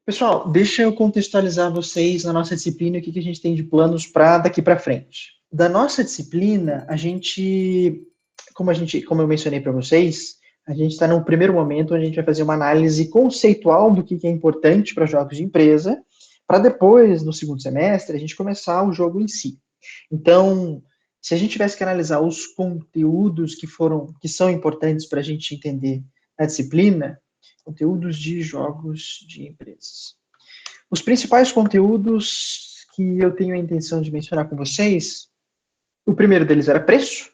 Pessoal, deixa eu contextualizar vocês na nossa disciplina, o que a gente tem de planos para daqui para frente. Da nossa disciplina, como eu mencionei para vocês, a gente está no primeiro momento onde a gente vai fazer uma análise conceitual do que é importante para jogos de empresa, para depois, no segundo semestre, a gente começar o jogo em si. Então, se a gente tivesse que analisar os conteúdos que são importantes para a gente entender a disciplina, conteúdos de jogos de empresas. Os principais conteúdos que eu tenho a intenção de mencionar com vocês, o primeiro deles era preço,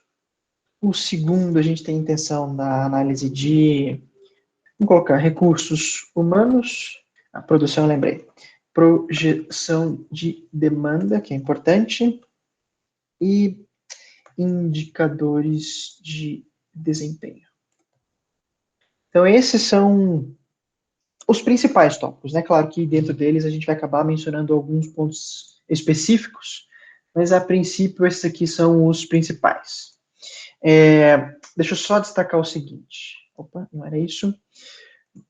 o segundo a gente tem a intenção da análise de, vamos colocar, recursos humanos, a produção eu lembrei, projeção de demanda, que é importante, e indicadores de desempenho. Então, esses são os principais tópicos, né? Claro que dentro deles a gente vai acabar mencionando alguns pontos específicos, mas a princípio esses aqui são os principais. Deixa eu só destacar o seguinte. Opa, não era isso.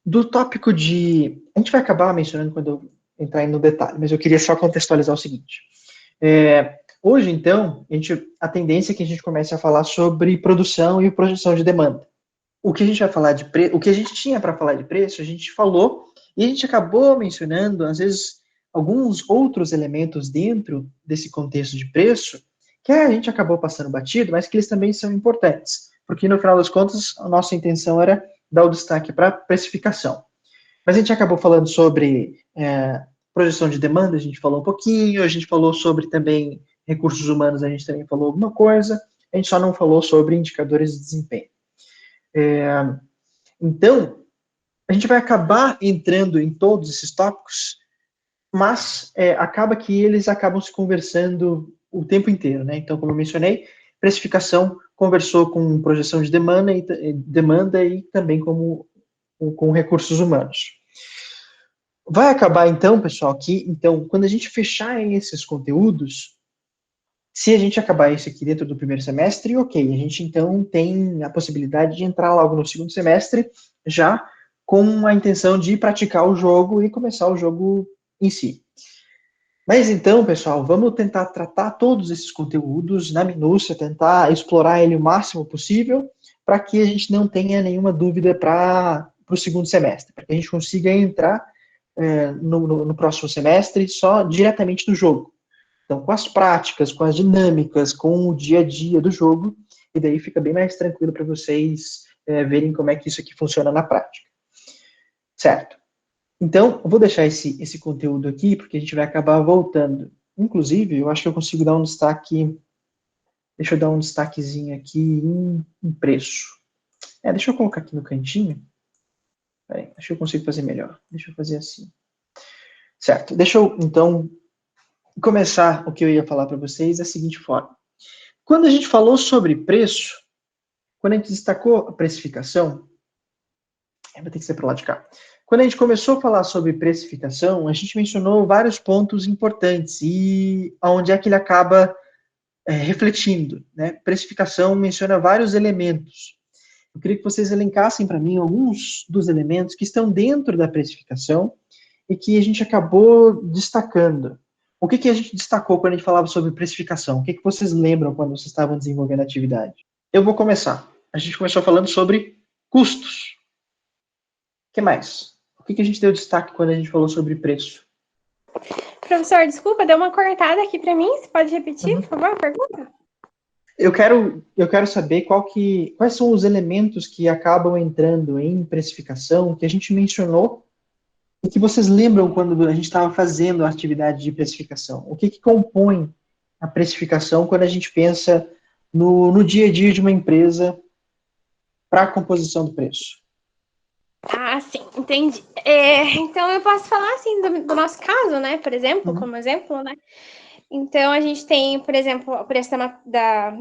Do tópico de... A gente vai acabar mencionando quando eu entrar no detalhe, mas eu queria só contextualizar o seguinte. Hoje, então, a tendência é que a gente comece a falar sobre produção e projeção de demanda. O que a gente vai falar de preço, o que a gente tinha para falar de preço, a gente falou, e a gente acabou mencionando, às vezes, alguns outros elementos dentro desse contexto de preço, que a gente acabou passando batido, mas que eles também são importantes, porque no final das contas, a nossa intenção era dar o destaque para precificação. Mas a gente acabou falando sobre projeção de demanda, a gente falou um pouquinho, a gente falou sobre também recursos humanos, a gente também falou alguma coisa, a gente só não falou sobre indicadores de desempenho. Então, a gente vai acabar entrando em todos esses tópicos, mas acaba que eles acabam se conversando o tempo inteiro, né? Então, como eu mencionei, precificação conversou com projeção de demanda e também com recursos humanos. Vai acabar então, pessoal, que então, quando a gente fechar esses conteúdos, se a gente acabar isso aqui dentro do primeiro semestre, ok, a gente então tem a possibilidade de entrar logo no segundo semestre, já com a intenção de praticar o jogo e começar o jogo em si. Mas então, pessoal, vamos tentar tratar todos esses conteúdos na minúcia, tentar explorar ele o máximo possível, para que a gente não tenha nenhuma dúvida para o segundo semestre, para que a gente consiga entrar no próximo semestre só diretamente no jogo. Então, com as práticas, com as dinâmicas, com o dia a dia do jogo, e daí fica bem mais tranquilo para vocês verem como é que isso aqui funciona na prática. Certo? Então, eu vou deixar esse conteúdo aqui, porque a gente vai acabar voltando. Inclusive, eu acho que eu consigo dar um destaque. Deixa eu dar um destaquezinho aqui em preço. Deixa eu colocar aqui no cantinho. Peraí, acho que eu consigo fazer melhor. Deixa eu fazer assim. Certo. Deixa eu, então, começar o que eu ia falar para vocês da seguinte forma. Quando a gente falou sobre preço, quando a gente destacou a precificação, vai ter que ser para lá de cá. Quando a gente começou a falar sobre precificação, a gente mencionou vários pontos importantes e onde é que ele acaba refletindo, né? Precificação menciona vários elementos. Eu queria que vocês elencassem para mim alguns dos elementos que estão dentro da precificação e que a gente acabou destacando. O que a gente destacou quando a gente falava sobre precificação? O que vocês lembram quando vocês estavam desenvolvendo a atividade? Eu vou começar. A gente começou falando sobre custos. O que mais? O que a gente deu destaque quando a gente falou sobre preço? Professor, desculpa, deu uma cortada aqui para mim. Você pode repetir, por favor, a pergunta? Eu quero saber quais são os elementos que acabam entrando em precificação que a gente mencionou e que vocês lembram quando a gente estava fazendo a atividade de precificação. O que compõe a precificação quando a gente pensa no dia a dia de uma empresa para a composição do preço? Ah, sim, entendi. Então, eu posso falar, assim, do nosso caso, né? Por exemplo, como exemplo, né? Então, a gente tem, por exemplo, o preço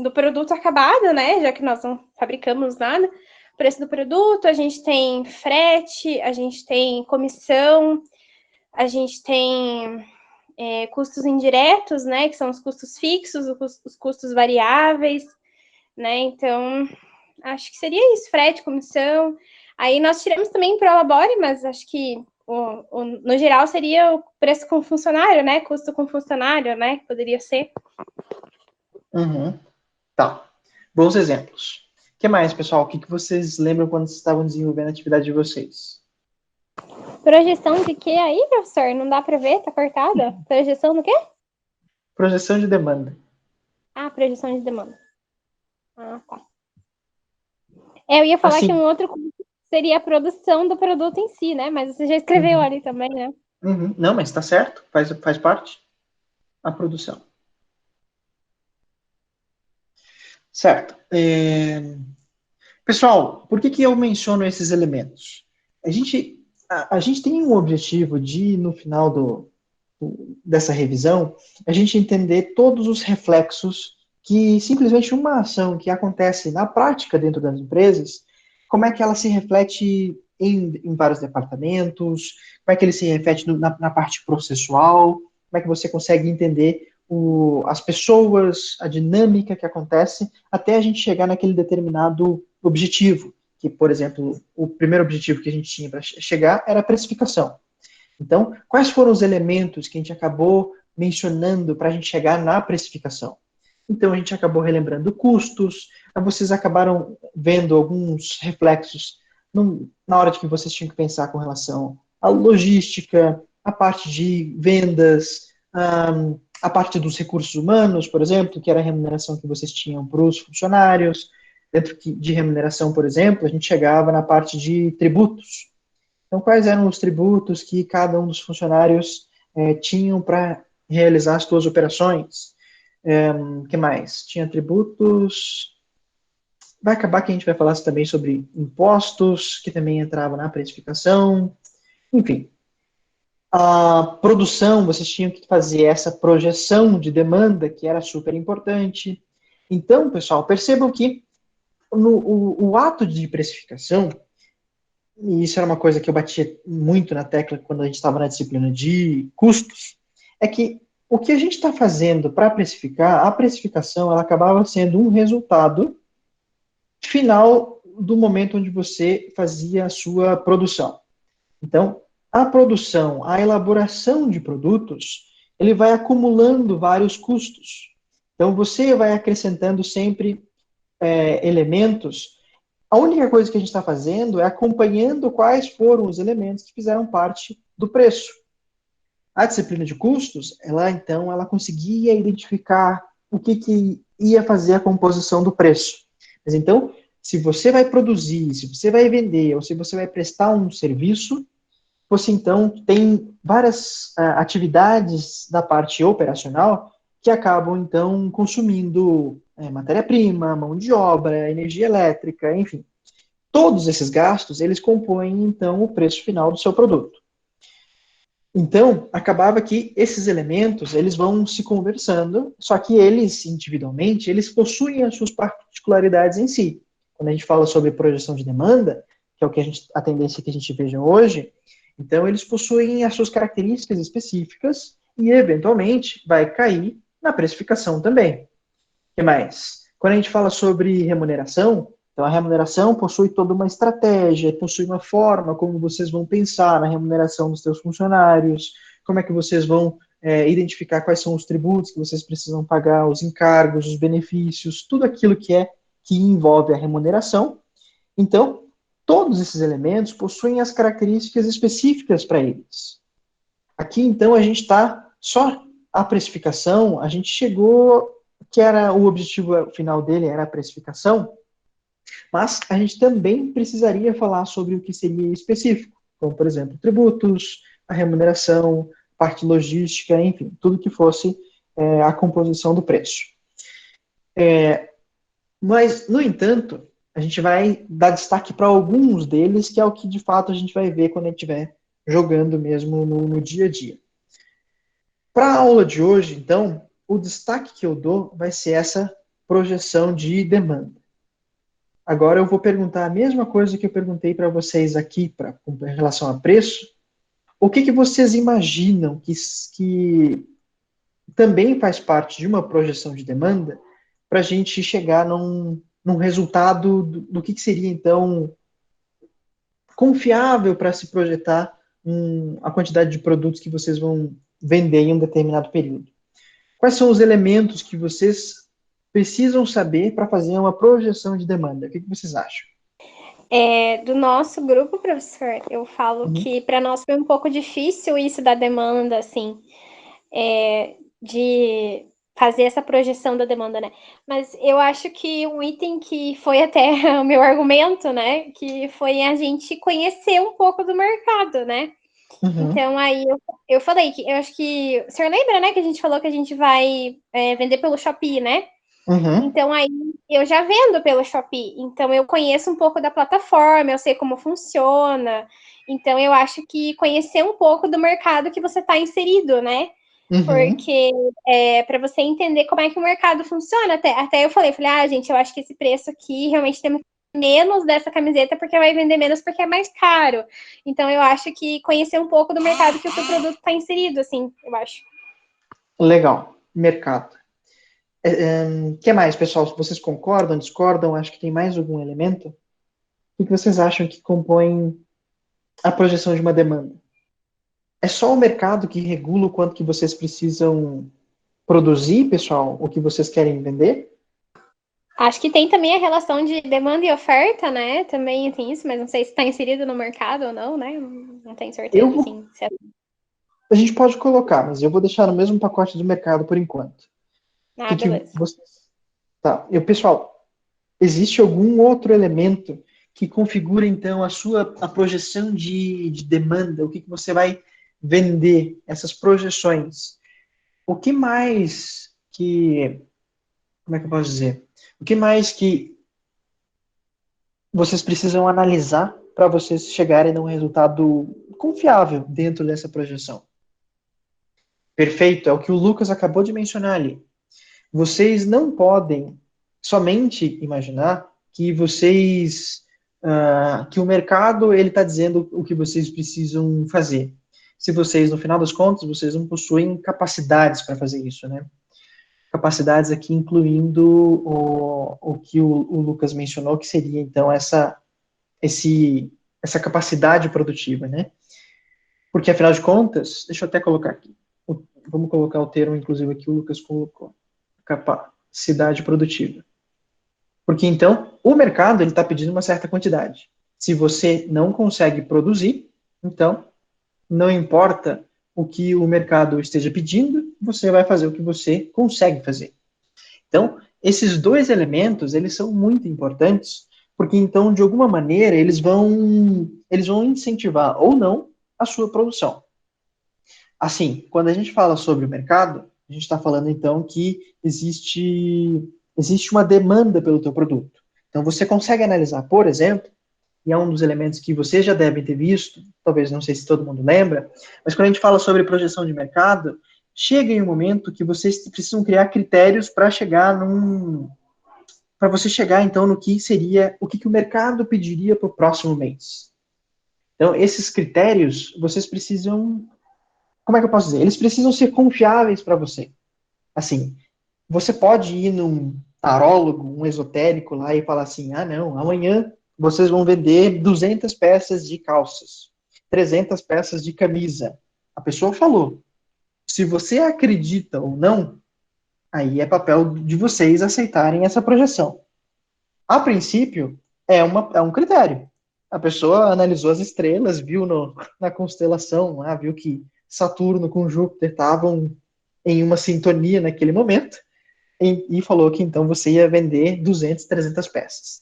do produto acabado, né? Já que nós não fabricamos nada. O preço do produto, a gente tem frete, a gente tem comissão, a gente tem custos indiretos, né? Que são os custos fixos, os custos variáveis, né? Então, acho que seria isso, frete, comissão. Aí nós tiramos também Prolabore, mas acho que no geral seria o preço com funcionário, né? Custo com funcionário, né? Poderia ser. Uhum. Tá. Bons exemplos. O que mais, pessoal? O que vocês lembram quando vocês estavam desenvolvendo a atividade de vocês? Projeção de quê aí, professor? Não dá para ver? Tá cortada? Projeção do quê? Projeção de demanda. Ah, projeção de demanda. Ah, tá. Eu ia falar que Assim, um outro seria a produção do produto em si, né? Mas você já escreveu ali também, né? Não, mas tá certo. Faz parte. A produção. Certo. Pessoal, por que eu menciono esses elementos? A gente tem um objetivo de, no final dessa revisão, a gente entender todos os reflexos que simplesmente uma ação que acontece na prática dentro das empresas, como é que ela se reflete em vários departamentos, como é que ele se reflete na parte processual, como é que você consegue entender as pessoas, a dinâmica que acontece, até a gente chegar naquele determinado objetivo, que, por exemplo, o primeiro objetivo que a gente tinha para chegar era a precificação. Então, quais foram os elementos que a gente acabou mencionando para a gente chegar na precificação? Então, a gente acabou relembrando custos, vocês acabaram vendo alguns reflexos na hora de que vocês tinham que pensar com relação à logística, a parte de vendas, a parte dos recursos humanos, por exemplo, que era a remuneração que vocês tinham para os funcionários. Dentro de remuneração, por exemplo, a gente chegava na parte de tributos. Então, quais eram os tributos que cada um dos funcionários tinham para realizar as suas operações? O que mais? Tinha tributos. Vai acabar que a gente vai falar também sobre impostos, que também entravam na precificação. Enfim, a produção, vocês tinham que fazer essa projeção de demanda, que era super importante. Então, pessoal, percebam que o ato de precificação, e isso era uma coisa que eu batia muito na tecla quando a gente estava na disciplina de custos, é que o que a gente está fazendo para precificar, a precificação, ela acabava sendo um resultado final do momento onde você fazia a sua produção. Então, a produção, a elaboração de produtos, ele vai acumulando vários custos. Então, você vai acrescentando sempre elementos. A única coisa que a gente está fazendo é acompanhando quais foram os elementos que fizeram parte do preço. A disciplina de custos, ela conseguia identificar o que ia fazer a composição do preço. Mas então, se você vai produzir, se você vai vender, ou se você vai prestar um serviço, você então tem várias atividades da parte operacional que acabam então consumindo matéria-prima, mão de obra, energia elétrica, enfim. Todos esses gastos, eles compõem então o preço final do seu produto. Então, acabava que esses elementos, eles vão se conversando, só que eles, individualmente, eles possuem as suas particularidades em si. Quando a gente fala sobre projeção de demanda, que é a tendência que a gente veja hoje, então eles possuem as suas características específicas e, eventualmente, vai cair na precificação também. O que mais? Quando a gente fala sobre remuneração, então a remuneração possui toda uma estratégia, possui uma forma como vocês vão pensar na remuneração dos seus funcionários, como é que vocês vão identificar quais são os tributos que vocês precisam pagar, os encargos, os benefícios, tudo aquilo que envolve a remuneração. Então, todos esses elementos possuem as características específicas para eles. Aqui, então, a gente está só a precificação, a gente chegou, que era o objetivo final dele, era a precificação, mas a gente também precisaria falar sobre o que seria específico, como, por exemplo, tributos, a remuneração, parte logística, enfim, tudo que fosse a composição do preço. Mas, no entanto, a gente vai dar destaque para alguns deles, que é o que de fato a gente vai ver quando a gente estiver jogando mesmo no dia a dia. Para a aula de hoje, então, o destaque que eu dou vai ser essa projeção de demanda. Agora eu vou perguntar a mesma coisa que eu perguntei para vocês aqui, com relação a preço. O que vocês imaginam que também faz parte de uma projeção de demanda para a gente chegar num resultado do que seria, então, confiável para se projetar a quantidade de produtos que vocês vão vender em um determinado período. Quais são os elementos que vocês precisam saber para fazer uma projeção de demanda? O que vocês acham? Do nosso grupo, professor, eu falo que para nós foi um pouco difícil isso da demanda, assim, de fazer essa projeção da demanda, né? Mas eu acho que um item que foi até o meu argumento, né? Que foi a gente conhecer um pouco do mercado, né? Então, aí eu falei que eu acho que. O senhor lembra, né? Que a gente falou que a gente vai vender pelo Shopee, né? Então, aí eu já vendo pelo Shopee. Então, eu conheço um pouco da plataforma, eu sei como funciona. Então, eu acho que conhecer um pouco do mercado que você está inserido, né? Porque para você entender como é que o mercado funciona. Até eu falei, gente, eu acho que esse preço aqui realmente tem menos dessa camiseta porque vai vender menos porque é mais caro. Então, eu acho que conhecer um pouco do mercado que o seu produto está inserido, assim, eu acho. Legal. Mercado. Que mais, pessoal? Vocês concordam, discordam? Acho que tem mais algum elemento? O que vocês acham que compõe a projeção de uma demanda? É só o mercado que regula o quanto que vocês precisam produzir, pessoal? O que vocês querem vender? Acho que tem também a relação de demanda e oferta, né? Também tem isso, mas não sei se está inserido no mercado ou não, né? Não tenho certeza, assim. A gente pode colocar, mas eu vou deixar no mesmo pacote do mercado por enquanto. Beleza. Tá. Pessoal, existe algum outro elemento que configura, então, a projeção de demanda? O que você vai vender? Essas projeções. O que mais que... Como é que eu posso dizer? O que mais que vocês precisam analisar para vocês chegarem a um resultado confiável dentro dessa projeção? Perfeito, é o que o Lucas acabou de mencionar ali. Vocês não podem somente imaginar que que o mercado ele está dizendo o que vocês precisam fazer. Se vocês, no final das contas, vocês não possuem capacidades para fazer isso, né? Capacidades aqui incluindo o que o Lucas mencionou, que seria então essa capacidade produtiva, né? Porque afinal de contas, deixa eu até colocar aqui. Vamos colocar o termo, inclusive, aqui o Lucas colocou. Capacidade produtiva. Porque então, o mercado ele está pedindo uma certa quantidade. Se você não consegue produzir, então, não importa o que o mercado esteja pedindo, você vai fazer o que você consegue fazer. Então, esses dois elementos, eles são muito importantes, porque então, de alguma maneira, eles vão incentivar ou não a sua produção. Assim, quando a gente fala sobre o mercado, a gente está falando então que existe uma demanda pelo teu produto. Então você consegue analisar, por exemplo, e é um dos elementos que vocês já devem ter visto, talvez não sei se todo mundo lembra, mas quando a gente fala sobre projeção de mercado, chega em um momento que vocês precisam criar critérios para para você chegar então no que seria o que o mercado pediria para o próximo mês. Então esses critérios vocês precisam, como é que eu posso dizer? Eles precisam ser confiáveis para você. Assim, você pode ir num tarólogo, um esotérico lá e falar assim, não, amanhã vocês vão vender 200 peças de calças, 300 peças de camisa. A pessoa falou. Se você acredita ou não, aí é papel de vocês aceitarem essa projeção. A princípio, é um critério. A pessoa analisou as estrelas, viu na constelação, viu que Saturno com Júpiter estavam em uma sintonia naquele momento, e falou que então você ia vender 200, 300 peças.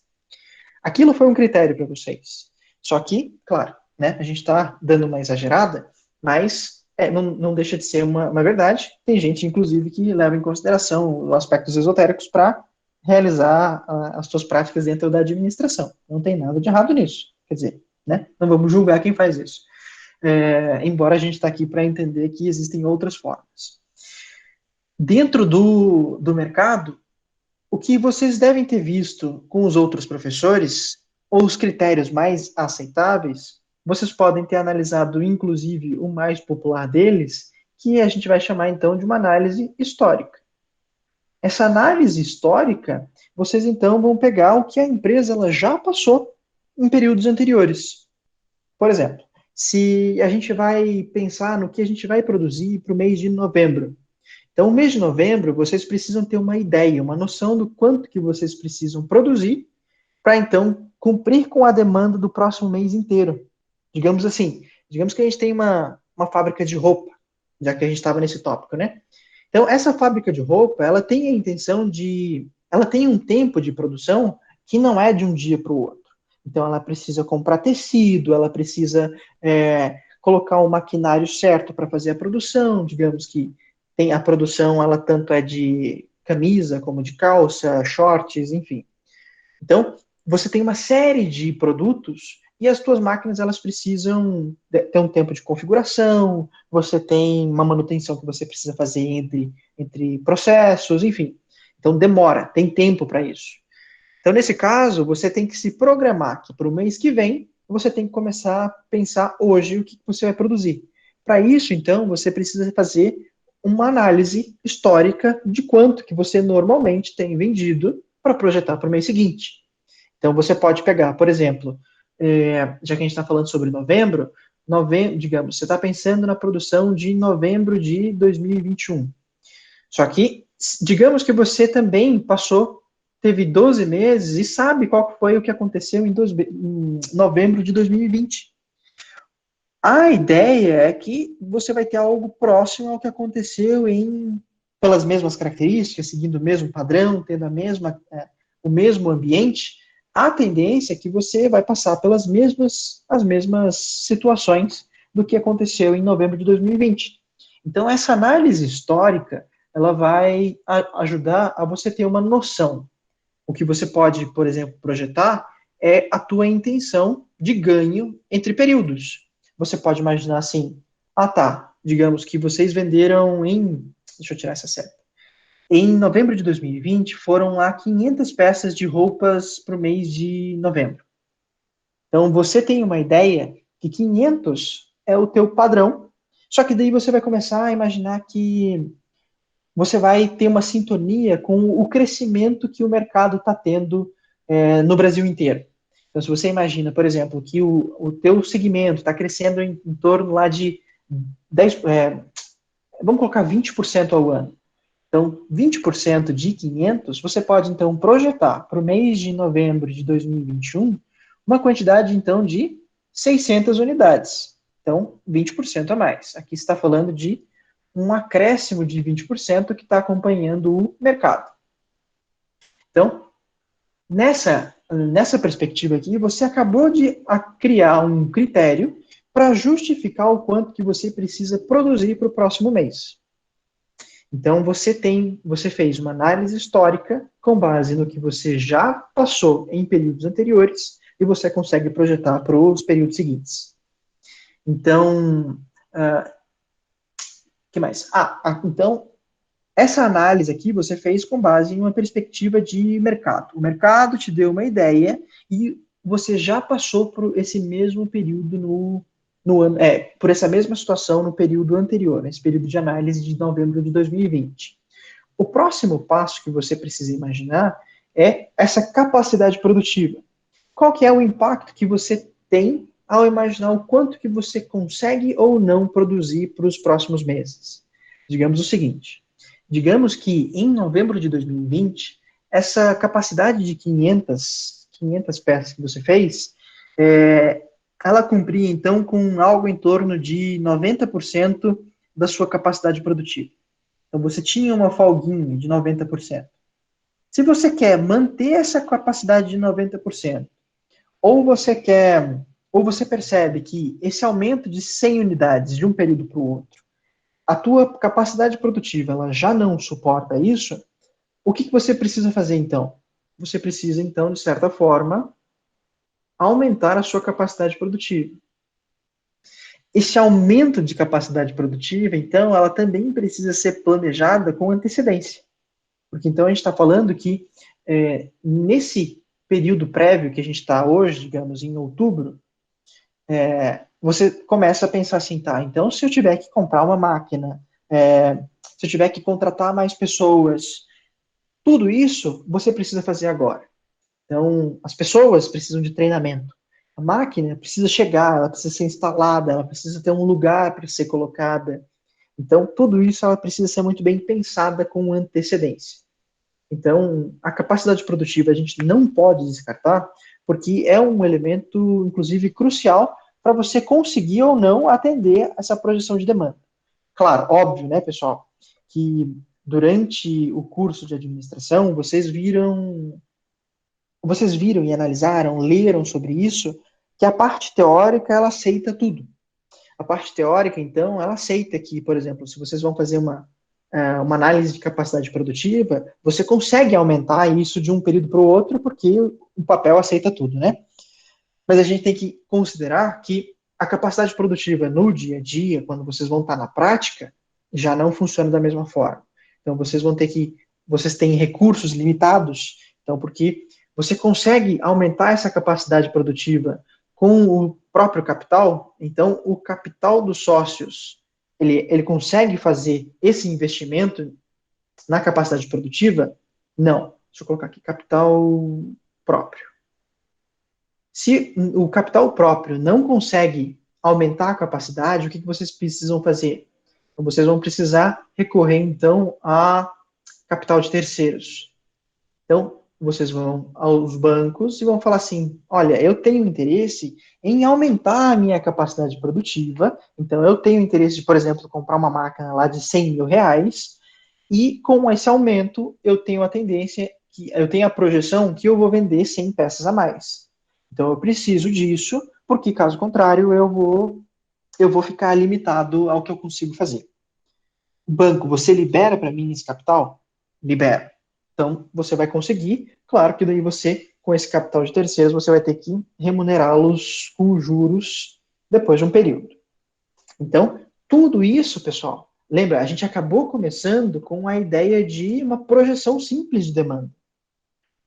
Aquilo foi um critério para vocês. Só que, claro, né, a gente está dando uma exagerada, mas não deixa de ser uma verdade. Tem gente, inclusive, que leva em consideração aspectos esotéricos para realizar as suas práticas dentro da administração. Não tem nada de errado nisso. Quer dizer, né, não vamos julgar quem faz isso. Embora a gente está aqui para entender que existem outras formas. Dentro do mercado, o que vocês devem ter visto com os outros professores, ou os critérios mais aceitáveis, vocês podem ter analisado, inclusive, o mais popular deles, que a gente vai chamar, então, de uma análise histórica. Essa análise histórica, vocês, então, vão pegar o que a empresa ela já passou em períodos anteriores. Por exemplo, se a gente vai pensar no que a gente vai produzir para o mês de novembro. Então, o mês de novembro, vocês precisam ter uma ideia, uma noção do quanto que vocês precisam produzir para, então, cumprir com a demanda do próximo mês inteiro. Digamos assim, digamos que a gente tem uma fábrica de roupa, já que a gente estava nesse tópico, né? Então, essa fábrica de roupa, ela tem a intenção de... Ela tem um tempo de produção que não é de um dia para o outro. Então, ela precisa comprar tecido, ela precisa colocar o maquinário certo para fazer a produção. Digamos que tem a produção, ela tanto é de camisa, como de calça, shorts, enfim. Então, você tem uma série de produtos e as suas máquinas, elas precisam ter um tempo de configuração, você tem uma manutenção que você precisa fazer entre processos, enfim. Então, demora, tem tempo para isso. Então, nesse caso, você tem que se programar que para o mês que vem, você tem que começar a pensar hoje o que você vai produzir. Para isso, então, você precisa fazer uma análise histórica de quanto que você normalmente tem vendido para projetar para o mês seguinte. Então, você pode pegar, por exemplo, já que a gente está falando sobre novembro, digamos, você está pensando na produção de novembro de 2021. Só que, digamos que você também teve 12 meses e sabe qual foi o que aconteceu em novembro de 2020. A ideia é que você vai ter algo próximo ao que aconteceu pelas mesmas características, seguindo o mesmo padrão, tendo o mesmo ambiente. A tendência é que você vai passar pelas as mesmas situações do que aconteceu em novembro de 2020. Então, essa análise histórica, ela vai ajudar a você ter uma noção. O que você pode, por exemplo, projetar é a tua intenção de ganho entre períodos. Você pode imaginar assim, digamos que vocês venderam deixa eu tirar essa seta. Em novembro de 2020, foram lá 500 peças de roupas para o mês de novembro. Então, você tem uma ideia que 500 é o teu padrão, só que daí você vai começar a imaginar que você vai ter uma sintonia com o crescimento que o mercado está tendo no Brasil inteiro. Então, se você imagina, por exemplo, que o teu segmento está crescendo em torno lá de 10, vamos colocar 20% ao ano. Então, 20% de 500, você pode, então, projetar para o mês de novembro de 2021 uma quantidade, então, de 600 unidades. Então, 20% a mais. Aqui está falando de um acréscimo de 20% que está acompanhando o mercado. Então, nessa perspectiva aqui, você acabou de criar um critério para justificar o quanto que você precisa produzir para o próximo mês. Então, você fez uma análise histórica com base no que você já passou em períodos anteriores e você consegue projetar para os períodos seguintes. Então, que mais? Então, essa análise aqui você fez com base em uma perspectiva de mercado. O mercado te deu uma ideia e você já passou por esse mesmo período por essa mesma situação no período anterior, nesse período de análise de novembro de 2020. O próximo passo que você precisa imaginar é essa capacidade produtiva. Qual que é o impacto que você tem ao imaginar o quanto que você consegue ou não produzir para os próximos meses? Digamos o seguinte, digamos que em novembro de 2020, essa capacidade de 500 peças que você fez, ela cumpria, então, com algo em torno de 90% da sua capacidade produtiva. Então, você tinha uma folguinha de 90%. Se você quer manter essa capacidade de 90%, ou você percebe que esse aumento de 100 unidades de um período para o outro, a tua capacidade produtiva ela já não suporta isso, o que você precisa fazer, então? Você precisa, então, de certa forma, aumentar a sua capacidade produtiva. Esse aumento de capacidade produtiva, então, ela também precisa ser planejada com antecedência. Porque, então, a gente está falando que nesse período prévio que a gente está hoje, digamos, em outubro, você começa a pensar assim, então, se eu tiver que comprar uma máquina, se eu tiver que contratar mais pessoas, tudo isso você precisa fazer agora. Então, as pessoas precisam de treinamento. A máquina precisa chegar, ela precisa ser instalada, ela precisa ter um lugar para ser colocada. Então, tudo isso ela precisa ser muito bem pensada com antecedência. Então, a capacidade produtiva a gente não pode descartar, porque é um elemento, inclusive, crucial para você conseguir ou não atender essa projeção de demanda. Claro, óbvio, né, pessoal, que durante o curso de administração, vocês viram e analisaram, leram sobre isso, que a parte teórica, ela aceita tudo. A parte teórica, então, ela aceita que, por exemplo, se vocês vão fazer uma análise de capacidade produtiva, você consegue aumentar isso de um período para o outro, porque o papel aceita tudo, né? Mas a gente tem que considerar que a capacidade produtiva no dia a dia, quando vocês vão estar na prática, já não funciona da mesma forma. Então, vocês têm recursos limitados, então, porque você consegue aumentar essa capacidade produtiva com o próprio capital, então, o capital dos sócios, ele consegue fazer esse investimento na capacidade produtiva? Não. Deixa eu colocar aqui, capital próprio. Se o capital próprio não consegue aumentar a capacidade, o que vocês precisam fazer? Então, vocês vão precisar recorrer, então, a capital de terceiros. Então, vocês vão aos bancos e vão falar assim, olha, eu tenho interesse em aumentar a minha capacidade produtiva, então eu tenho interesse de, por exemplo, comprar uma máquina lá de 100 mil reais, e com esse aumento eu tenho eu tenho a projeção que eu vou vender 100 peças a mais. Então eu preciso disso, porque caso contrário eu vou ficar limitado ao que eu consigo fazer. O banco, você libera para mim esse capital? Libera. Então você vai conseguir, claro que daí você, com esse capital de terceiros, você vai ter que remunerá-los com juros depois de um período. Então, tudo isso, pessoal, lembra, a gente acabou começando com a ideia de uma projeção simples de demanda.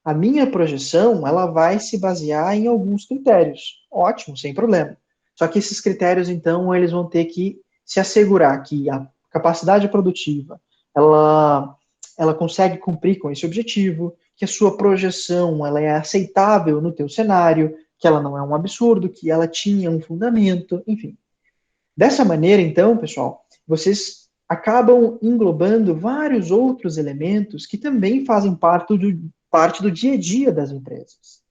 A minha projeção, ela vai se basear em alguns critérios. Ótimo, sem problema. Só que esses critérios, então, eles vão ter que se assegurar que a capacidade produtiva, ela consegue cumprir com esse objetivo, que a sua projeção, ela é aceitável no teu cenário, que ela não é um absurdo, que ela tinha um fundamento, enfim. Dessa maneira, então, pessoal, vocês acabam englobando vários outros elementos que também fazem parte do dia a dia das empresas.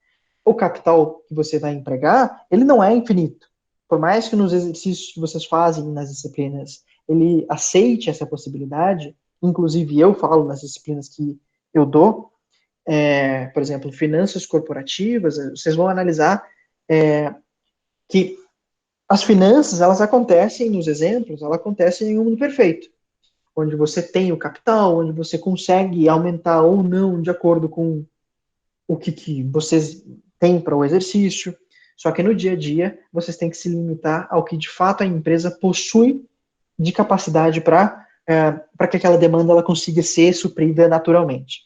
O capital que você vai empregar, ele não é infinito. Por mais que nos exercícios que vocês fazem nas disciplinas, ele aceite essa possibilidade, inclusive eu falo nas disciplinas que eu dou, por exemplo, finanças corporativas, vocês vão analisar que as finanças, elas acontecem nos exemplos, elas acontecem em um mundo perfeito, onde você tem o capital, onde você consegue aumentar ou não de acordo com o que vocês têm para o exercício. Só que no dia a dia, vocês têm que se limitar ao que de fato a empresa possui de capacidade para que aquela demanda ela consiga ser suprida naturalmente.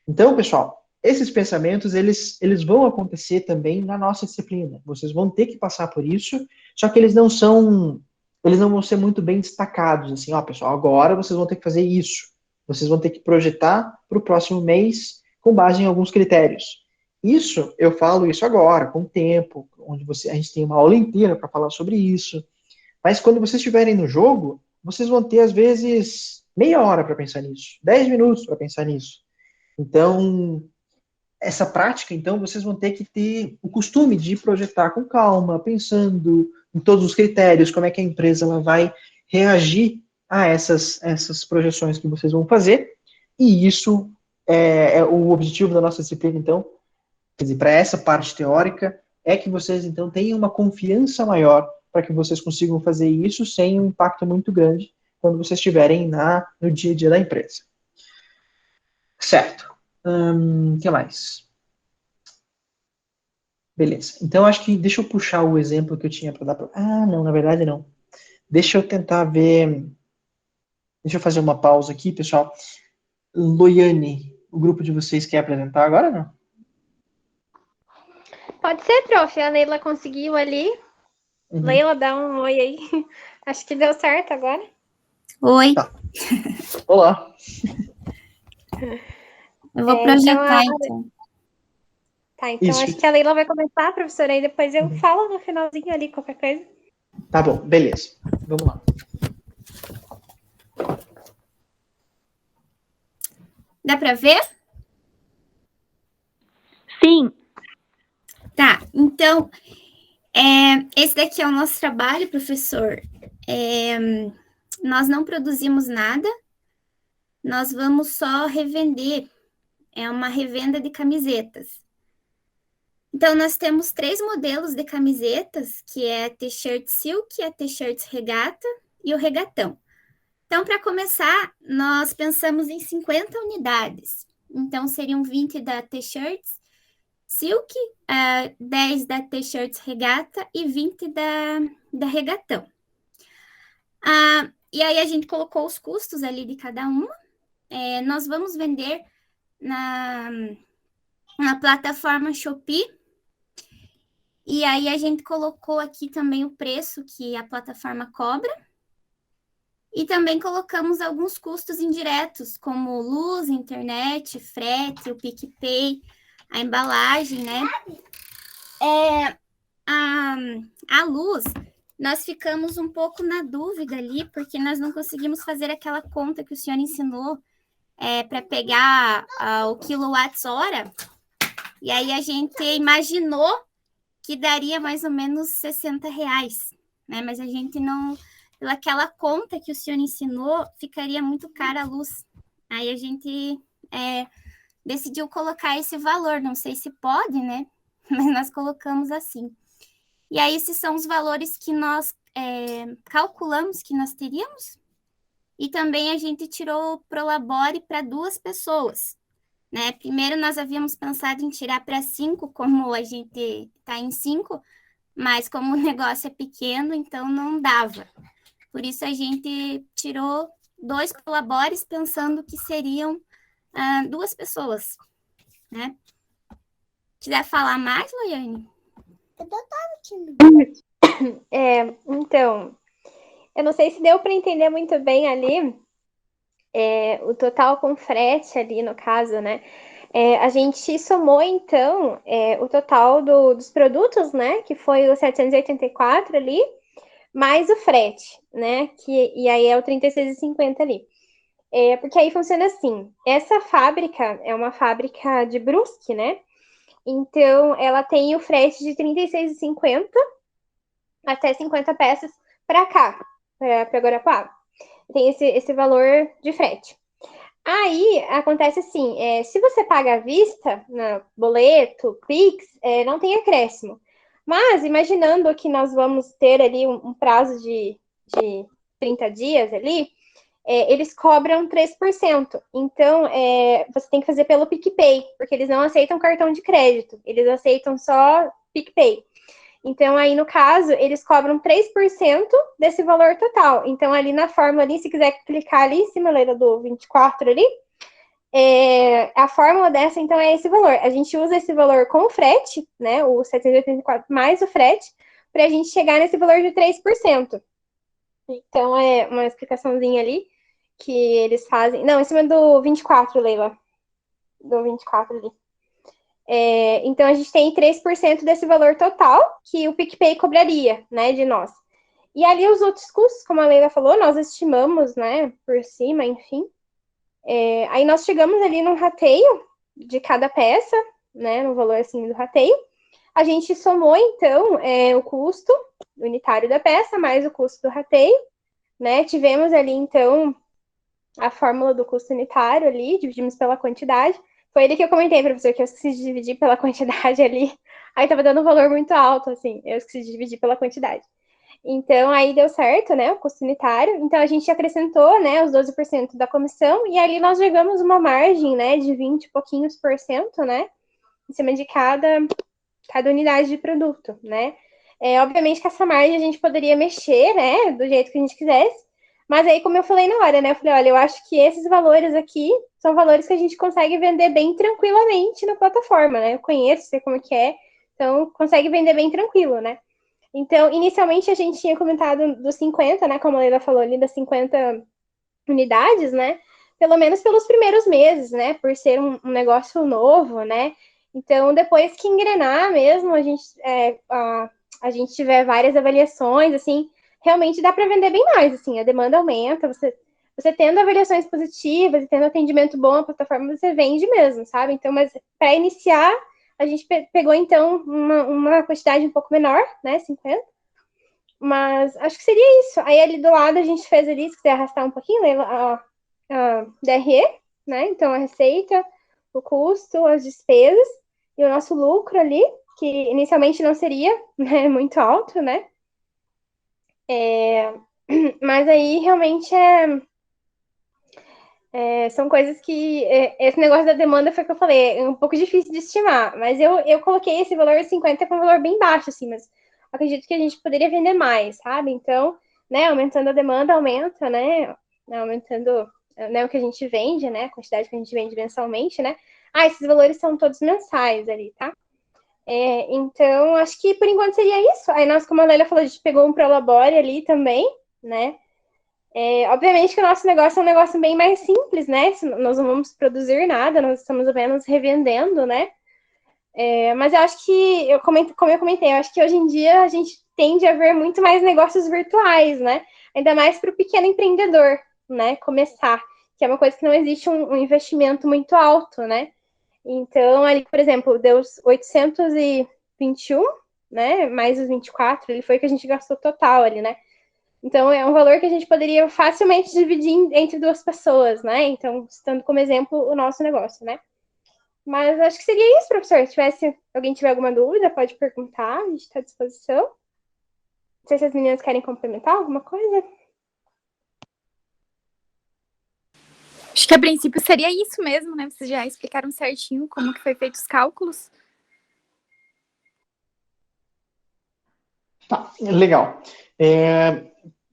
Então, pessoal, esses pensamentos, eles vão acontecer também na nossa disciplina. Vocês vão ter que passar por isso, só que eles não vão ser muito bem destacados, assim, ó, pessoal, agora vocês vão ter que fazer isso. Vocês vão ter que projetar para o próximo mês com base em alguns critérios. Isso, eu falo isso agora, com o tempo, onde a gente tem uma aula inteira para falar sobre isso. Mas quando vocês estiverem no jogo, vocês vão ter, às vezes, meia hora para pensar nisso, 10 minutos para pensar nisso. Então, essa prática, então, vocês vão ter que ter o costume de projetar com calma, pensando em todos os critérios, como é que a empresa ela vai reagir a essas projeções que vocês vão fazer, e isso é o objetivo da nossa disciplina, então, quer dizer, para essa parte teórica, é que vocês, então, tenham uma confiança maior para que vocês consigam fazer isso sem um impacto muito grande quando vocês estiverem no dia a dia da empresa. Certo. Que mais? Beleza. Então, acho que deixa eu puxar o exemplo que eu tinha para dar para. Ah, não, na verdade não. Deixa eu tentar ver. Deixa eu fazer uma pausa aqui, pessoal. Loiane, o grupo de vocês quer apresentar agora, não? Pode ser, prof. A Leila conseguiu ali. Uhum. Leila, dá um oi aí. Acho que deu certo agora. Oi. Tá. Olá. Eu vou projetar, então. Tá, então Isso. acho que a Leila vai começar, professora, e depois eu falo no finalzinho ali qualquer coisa. Tá bom, beleza. Vamos lá. Dá para ver? Sim. Tá, então, esse daqui é o nosso trabalho, professor. Nós não produzimos nada, nós vamos só revender. É uma revenda de camisetas. Então, nós temos 3 modelos de camisetas, que é a t-shirt silk, a t-shirt regata e o regatão. Então, para começar, nós pensamos em 50 unidades. Então, seriam 20 da t-shirt silk, 10 da t-shirt regata e 20 da regatão. E aí, a gente colocou os custos ali de cada uma. Nós vamos vender na plataforma Shopee. E aí, a gente colocou aqui também o preço que a plataforma cobra. E também colocamos alguns custos indiretos, como luz, internet, frete, o PicPay, a embalagem, né? A luz, nós ficamos um pouco na dúvida ali, porque nós não conseguimos fazer aquela conta que o senhor ensinou para pegar o quilowatts-hora. E aí a gente imaginou que daria mais ou menos R$60, né? Mas a gente não... Pelaquela conta que o senhor ensinou, ficaria muito cara a luz. Aí a gente decidiu colocar esse valor. Não sei se pode, né? Mas nós colocamos assim. E aí, esses são os valores que nós calculamos que nós teríamos. E também a gente tirou o Prolabore para 2 pessoas. Né? Primeiro, nós havíamos pensado em tirar para 5, como a gente está em 5, mas como o negócio é pequeno, então não dava. Por isso, a gente tirou 2 Prolabores, pensando que seriam 2 pessoas. Né? Quiser falar mais, Loiane? Então, eu não sei se deu para entender muito bem ali o total com frete ali, no caso, né? A gente somou, então, o total dos produtos, né? Que foi o 784 ali, mais o frete, né? E aí é o 36,50 ali. Porque aí funciona assim, essa fábrica é uma fábrica de Brusque, né? Então, ela tem o frete de 36,50 até 50 peças para cá, para Guarapuava. Tem esse valor de frete. Aí, acontece assim, se você paga à vista, boleto, Pix, não tem acréscimo. Mas, imaginando que nós vamos ter ali um prazo de 30 dias ali, eles cobram 3%. Então, você tem que fazer pelo PicPay, porque eles não aceitam cartão de crédito, eles aceitam só PicPay. Então, aí, no caso, eles cobram 3% desse valor total. Então, ali na fórmula, ali, se quiser clicar ali em cima, Leila, do 24 ali, a fórmula dessa, então, é esse valor. A gente usa esse valor com o frete, né, o 784 mais o frete, para a gente chegar nesse valor de 3%. Então, é uma explicaçãozinha ali que eles fazem. Não, em cima do 24, Leila. Do 24 ali. Então, a gente tem 3% desse valor total que o PicPay cobraria, né, de nós. E ali os outros custos, como a Leila falou, nós estimamos, né, por cima, enfim. Aí nós chegamos ali no rateio de cada peça, né, no valor assim do rateio. A gente somou, então, o custo unitário da peça mais o custo do rateio, né? Tivemos ali, então, a fórmula do custo unitário ali, dividimos pela quantidade. Foi ele que eu comentei, professor, que eu esqueci de dividir pela quantidade ali. Aí tava dando um valor muito alto, assim, eu esqueci de dividir pela quantidade. Então, aí deu certo, né, o custo unitário. Então, a gente acrescentou, né, os 12% da comissão, e ali nós jogamos uma margem, né, de 20 e pouquinhos por cento, né, em cima de cada unidade de produto, né. Obviamente que essa margem a gente poderia mexer, né, do jeito que a gente quisesse, mas aí, como eu falei na hora, né, eu falei, olha, eu acho que esses valores aqui são valores que a gente consegue vender bem tranquilamente na plataforma, né, eu conheço, sei como que é, então consegue vender bem tranquilo, né. Então, inicialmente, a gente tinha comentado dos 50, né, como a Leila falou ali, das 50 unidades, né, pelo menos pelos primeiros meses, né, por ser um negócio novo, né, Então, depois que engrenar mesmo, a gente tiver várias avaliações, assim, realmente dá para vender bem mais, assim, a demanda aumenta, você tendo avaliações positivas e tendo atendimento bom na plataforma, você vende mesmo, sabe? Então, mas para iniciar, a gente pegou, então, uma quantidade um pouco menor, né, 50, mas acho que seria isso. Aí ali do lado a gente fez ali, se quiser arrastar um pouquinho, a DRE, né? Então a receita, o custo, as despesas e o nosso lucro ali, que inicialmente não seria, né, muito alto, né? Mas aí realmente são coisas que. Esse negócio da demanda foi o que eu falei, é um pouco difícil de estimar. Mas eu coloquei esse valor 50 com um valor bem baixo, assim, mas acredito que a gente poderia vender mais, sabe? Então, né, aumentando a demanda, aumenta, né? Aumentando, né, o que a gente vende, né? A quantidade que a gente vende mensalmente, né? Ah, esses valores são todos mensais ali, tá? Então, acho que por enquanto seria isso. Aí nós, como a Lélia falou, a gente pegou um Prolabore ali também, né? Obviamente que o nosso negócio é um negócio bem mais simples, né? Nós não vamos produzir nada, nós estamos apenas revendendo, né? Mas eu acho que, como eu comentei, eu acho que hoje em dia a gente tende a ver muito mais negócios virtuais, né? Ainda mais para o pequeno empreendedor, né? Começar, que é uma coisa que não existe um investimento muito alto, né? Então, ali, por exemplo, deu os 821, né? Mais os 24, ele foi o que a gente gastou total ali, né? Então, é um valor que a gente poderia facilmente dividir entre duas pessoas, né? Então, estando como exemplo o nosso negócio, né? Mas acho que seria isso, professor. Se alguém tiver alguma dúvida, pode perguntar, a gente está à disposição. Não sei se as meninas querem complementar alguma coisa. Acho que a princípio seria isso mesmo, né? Vocês já explicaram certinho como que foi feito os cálculos. Tá, legal.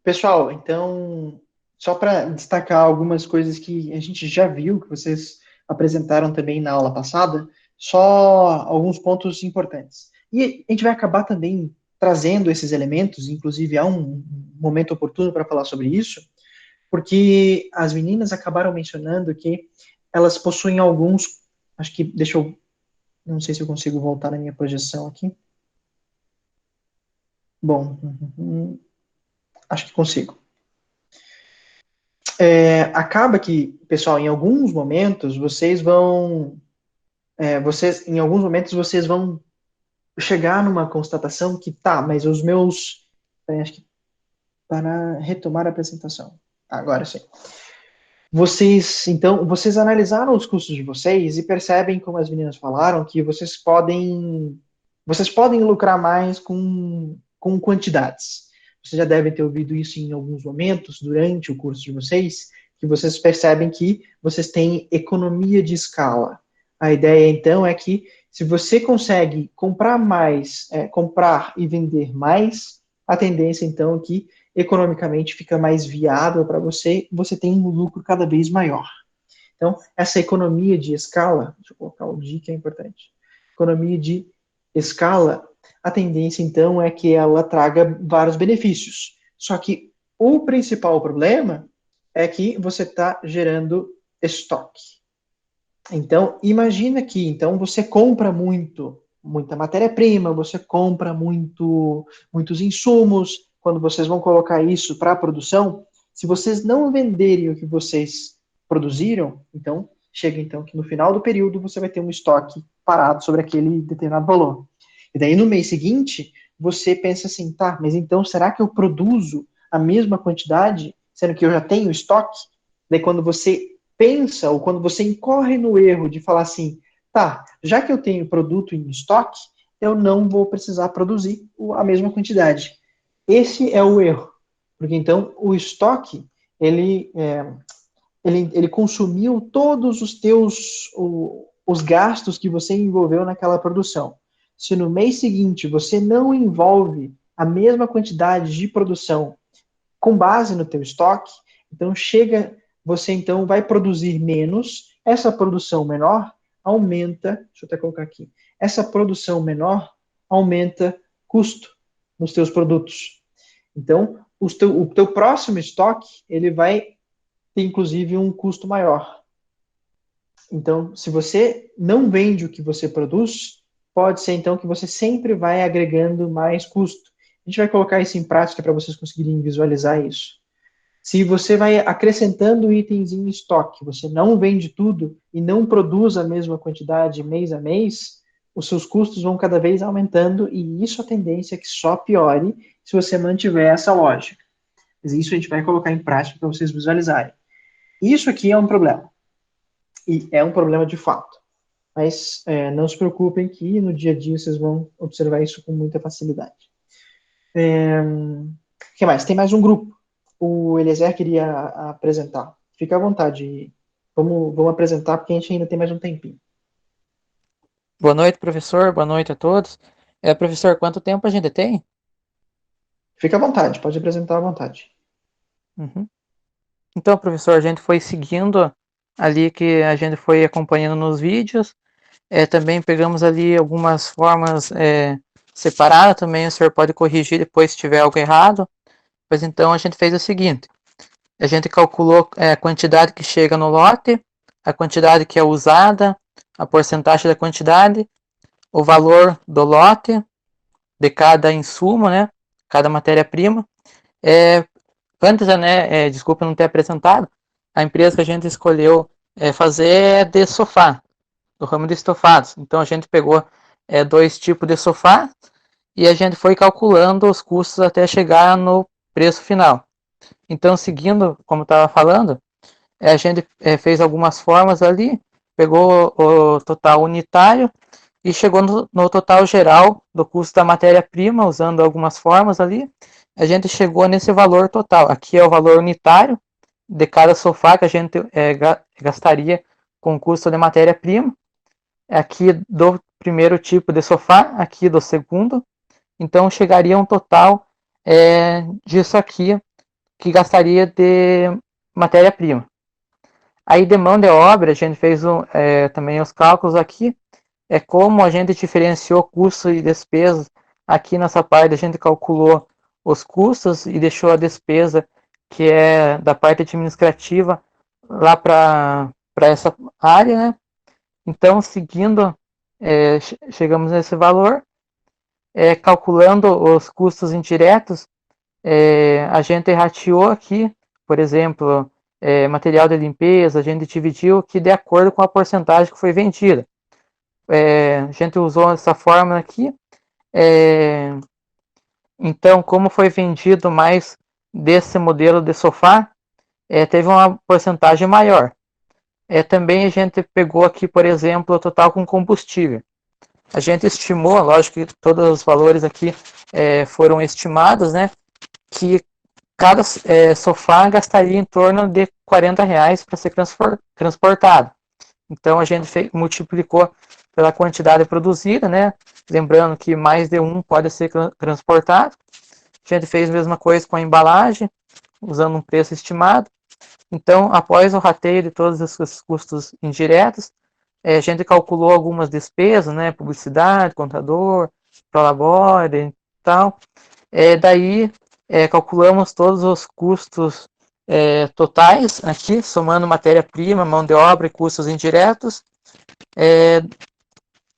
Pessoal, então, só para destacar algumas coisas que a gente já viu, que vocês apresentaram também na aula passada, só alguns pontos importantes. E a gente vai acabar também trazendo esses elementos, inclusive há um momento oportuno para falar sobre isso, porque as meninas acabaram mencionando que elas possuem alguns, acho que, não sei se eu consigo voltar na minha projeção aqui. Bom, acho que consigo. Acaba que, pessoal, em alguns momentos vocês vão chegar numa constatação que tá, mas os meus, acho que para retomar a apresentação, agora sim. Vocês analisaram os custos de vocês e percebem, como as meninas falaram, que vocês podem lucrar mais com quantidades. Vocês já devem ter ouvido isso em alguns momentos durante o curso de vocês, que vocês percebem que vocês têm economia de escala. A ideia, então, é que se você consegue comprar e vender mais, a tendência, então, é que economicamente fica mais viável para você, você tem um lucro cada vez maior. Então, essa economia de escala, deixa eu colocar o D que é importante, economia de escala, a tendência, então, é que ela traga vários benefícios. Só que o principal problema é que você está gerando estoque. Então, imagina que então você compra muita matéria-prima, você compra muitos insumos. Quando vocês vão colocar isso para a produção, se vocês não venderem o que vocês produziram, então chega então que no final do período você vai ter um estoque parado sobre aquele determinado valor. E daí no mês seguinte, você pensa assim, tá, mas então será que eu produzo a mesma quantidade, sendo que eu já tenho estoque? Daí quando você pensa, ou quando você incorre no erro de falar assim, tá, já que eu tenho produto em estoque, eu não vou precisar produzir a mesma quantidade. Esse é o erro, porque então o estoque, ele consumiu todos os gastos que você envolveu naquela produção. Se no mês seguinte você não envolve a mesma quantidade de produção com base no teu estoque, então você então vai produzir menos, essa produção menor aumenta, deixa eu até colocar aqui, essa produção menor aumenta custo nos teus produtos. Então, o teu próximo estoque, ele vai ter inclusive um custo maior. Então, se você não vende o que você produz, pode ser então que você sempre vai agregando mais custo. A gente vai colocar isso em prática para vocês conseguirem visualizar isso. Se você vai acrescentando itens em estoque, você não vende tudo e não produz a mesma quantidade mês a mês, os seus custos vão cada vez aumentando e isso a tendência é que só piore se você mantiver essa lógica. Mas isso a gente vai colocar em prática para vocês visualizarem. Isso aqui é um problema. E é um problema de fato. Mas não se preocupem que no dia a dia vocês vão observar isso com muita facilidade. O que mais? Tem mais um grupo. O Eliezer queria apresentar. Fica à vontade. Vamos apresentar, porque a gente ainda tem mais um tempinho. Boa noite, professor. Boa noite a todos. Professor, quanto tempo a gente tem? Fica à vontade, pode apresentar à vontade. Uhum. Então, professor, a gente foi seguindo ali que a gente foi acompanhando nos vídeos. Também pegamos ali algumas formas separadas também. O senhor pode corrigir depois se tiver algo errado. Pois então a gente fez o seguinte. A gente calculou a quantidade que chega no lote, a quantidade que é usada, a porcentagem da quantidade, o valor do lote, de cada insumo, né? Cada matéria-prima. Antes, né, desculpa não ter apresentado, a empresa que a gente escolheu fazer é de sofá, do ramo de estofados. Então a gente pegou 2 tipos de sofá e a gente foi calculando os custos até chegar no preço final. Então, seguindo, como estava falando, a gente fez algumas formas ali, pegou o total unitário e chegou no total geral do custo da matéria-prima, usando algumas formas ali. A gente chegou nesse valor total. Aqui é o valor unitário de cada sofá que a gente gastaria com o custo de matéria-prima. Aqui do primeiro tipo de sofá, aqui do segundo. Então, chegaria um total disso aqui, que gastaria de matéria-prima. Aí, de mão de obra, a gente fez também os cálculos aqui. Como a gente diferenciou custo e despesa. Aqui nessa parte, a gente calculou os custos e deixou a despesa, que é da parte administrativa, lá para essa área, né? Então, seguindo, chegamos nesse valor. Calculando os custos indiretos, a gente rateou aqui, por exemplo, material de limpeza, a gente dividiu aqui de acordo com a porcentagem que foi vendida. A gente usou essa fórmula aqui. Então, como foi vendido mais desse modelo de sofá, teve uma porcentagem maior. Também a gente pegou aqui, por exemplo, o total com combustível. A gente estimou, lógico que todos os valores aqui foram estimados, né? Que cada sofá gastaria em torno de R$40 para ser transportado. Então a gente multiplicou pela quantidade produzida, né? Lembrando que mais de um pode ser transportado. A gente fez a mesma coisa com a embalagem, usando um preço estimado. Então, após o rateio de todos esses custos indiretos, a gente calculou algumas despesas, né? Publicidade, contador, prolabore e tal. Daí, calculamos todos os custos totais aqui, somando matéria-prima, mão de obra e custos indiretos.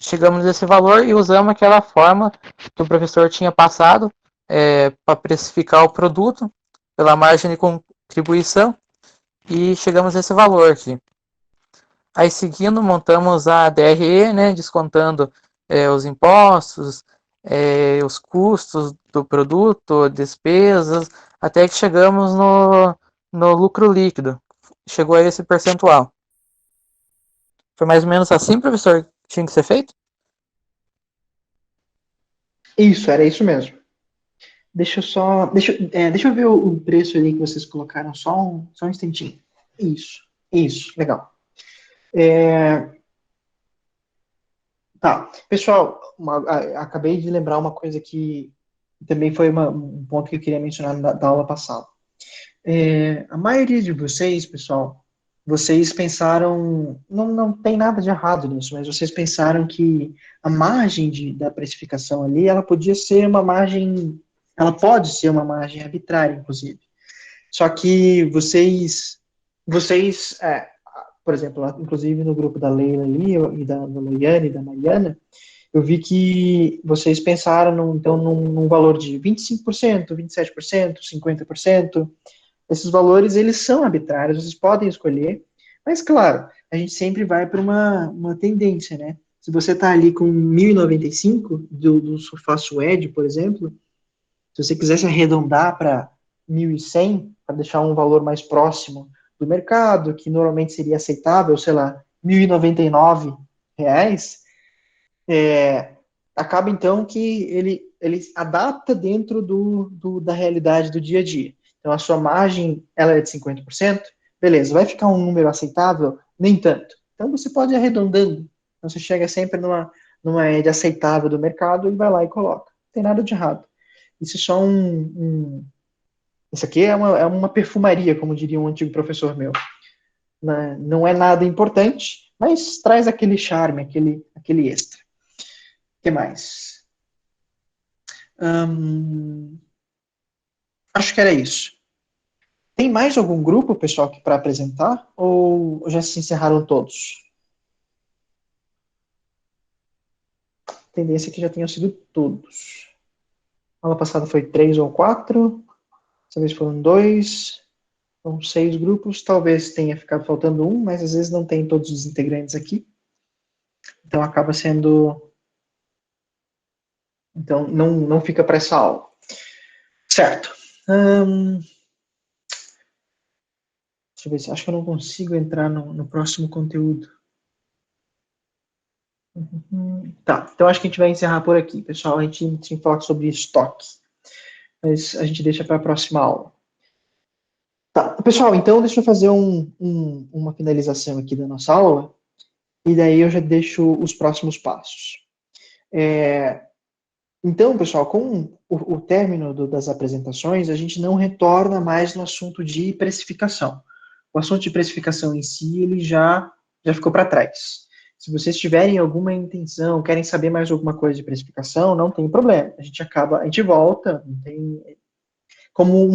Chegamos nesse valor e usamos aquela forma que o professor tinha passado para precificar o produto pela margem de contribuição e chegamos nesse valor aqui. Aí, seguindo, montamos a DRE, né, descontando os impostos, os custos do produto, despesas, até que chegamos no lucro líquido. Chegou a esse percentual. Foi mais ou menos assim, professor, que tinha que ser feito? Isso, era isso mesmo. Deixa eu ver o preço ali que vocês colocaram, só um instantinho. Isso, legal. Tá, pessoal, acabei de lembrar uma coisa que também foi um ponto que eu queria mencionar da aula passada. A maioria de vocês, pessoal, vocês pensaram, não tem nada de errado nisso, mas vocês pensaram que a margem da precificação ali, ela pode ser uma margem arbitrária, inclusive. Só que vocês por exemplo, lá, inclusive no grupo da Leila ali, e da Loiane e da Mariana, eu vi que vocês pensaram, então, num valor de 25%, 27%, 50%. Esses valores, eles são arbitrários, vocês podem escolher, mas, claro, a gente sempre vai para uma tendência, né? Se você está ali com 1.095 do sofá suede, por exemplo, se você quisesse arredondar para 1.100, para deixar um valor mais próximo do mercado, que normalmente seria aceitável, sei lá, R$ 1.099, acaba então que ele adapta dentro da realidade do dia a dia. Então, a sua margem, ela é de 50%, beleza, vai ficar um número aceitável? Nem tanto. Então, você pode ir arredondando. Então, você chega sempre numa média aceitável do mercado e vai lá e coloca. Não tem nada de errado. Isso é só isso aqui é uma perfumaria, como diria um antigo professor meu. Não é nada importante, mas traz aquele charme, aquele extra. O que mais? Acho que era isso. Tem mais algum grupo, pessoal, para apresentar? Ou já se encerraram todos? A tendência é que já tenham sido todos. A aula passada foi 3 ou 4. Dessa vez foram 2. São 6 grupos. Talvez tenha ficado faltando um, mas às vezes não tem todos os integrantes aqui. Então acaba sendo... Então não fica para essa aula. Certo. Deixa eu ver se acho que eu não consigo entrar no próximo conteúdo. Tá, então acho que a gente vai encerrar por aqui, pessoal. A gente tinha que falar sobre estoque, mas a gente deixa para a próxima aula. Tá, pessoal, então deixa eu fazer uma finalização aqui da nossa aula, e daí eu já deixo os próximos passos. Então, pessoal, com o término das apresentações, a gente não retorna mais no assunto de precificação. O assunto de precificação em si, ele já ficou para trás. Se vocês tiverem alguma intenção, querem saber mais alguma coisa de precificação, não tem problema. A gente volta, não tem, como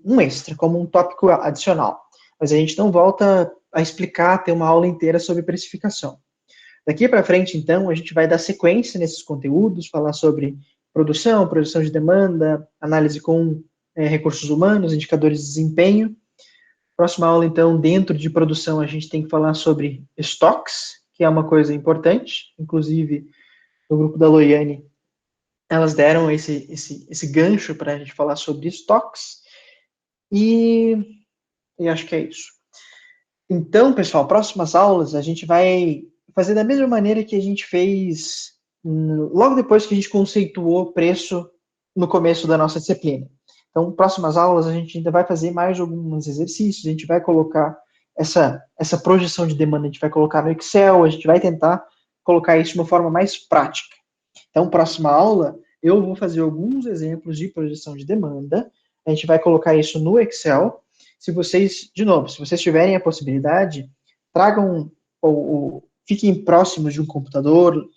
um extra, como um tópico adicional. Mas a gente não volta a explicar, ter uma aula inteira sobre precificação. Daqui para frente, então, a gente vai dar sequência nesses conteúdos, falar sobre produção de demanda, análise com recursos humanos, indicadores de desempenho. Próxima aula, então, dentro de produção, a gente tem que falar sobre estoques, que é uma coisa importante. Inclusive, no grupo da Loiane, elas deram esse gancho para a gente falar sobre estoques. E acho que é isso. Então, pessoal, próximas aulas, a gente vai fazer da mesma maneira que a gente fez logo depois que a gente conceituou preço no começo da nossa disciplina. Então, próximas aulas, a gente ainda vai fazer mais alguns exercícios, a gente vai colocar essa projeção de demanda, a gente vai colocar no Excel, a gente vai tentar colocar isso de uma forma mais prática. Então, próxima aula, eu vou fazer alguns exemplos de projeção de demanda, a gente vai colocar isso no Excel. Se vocês, de novo, se vocês tiverem a possibilidade, tragam ou fiquem próximos de um computador,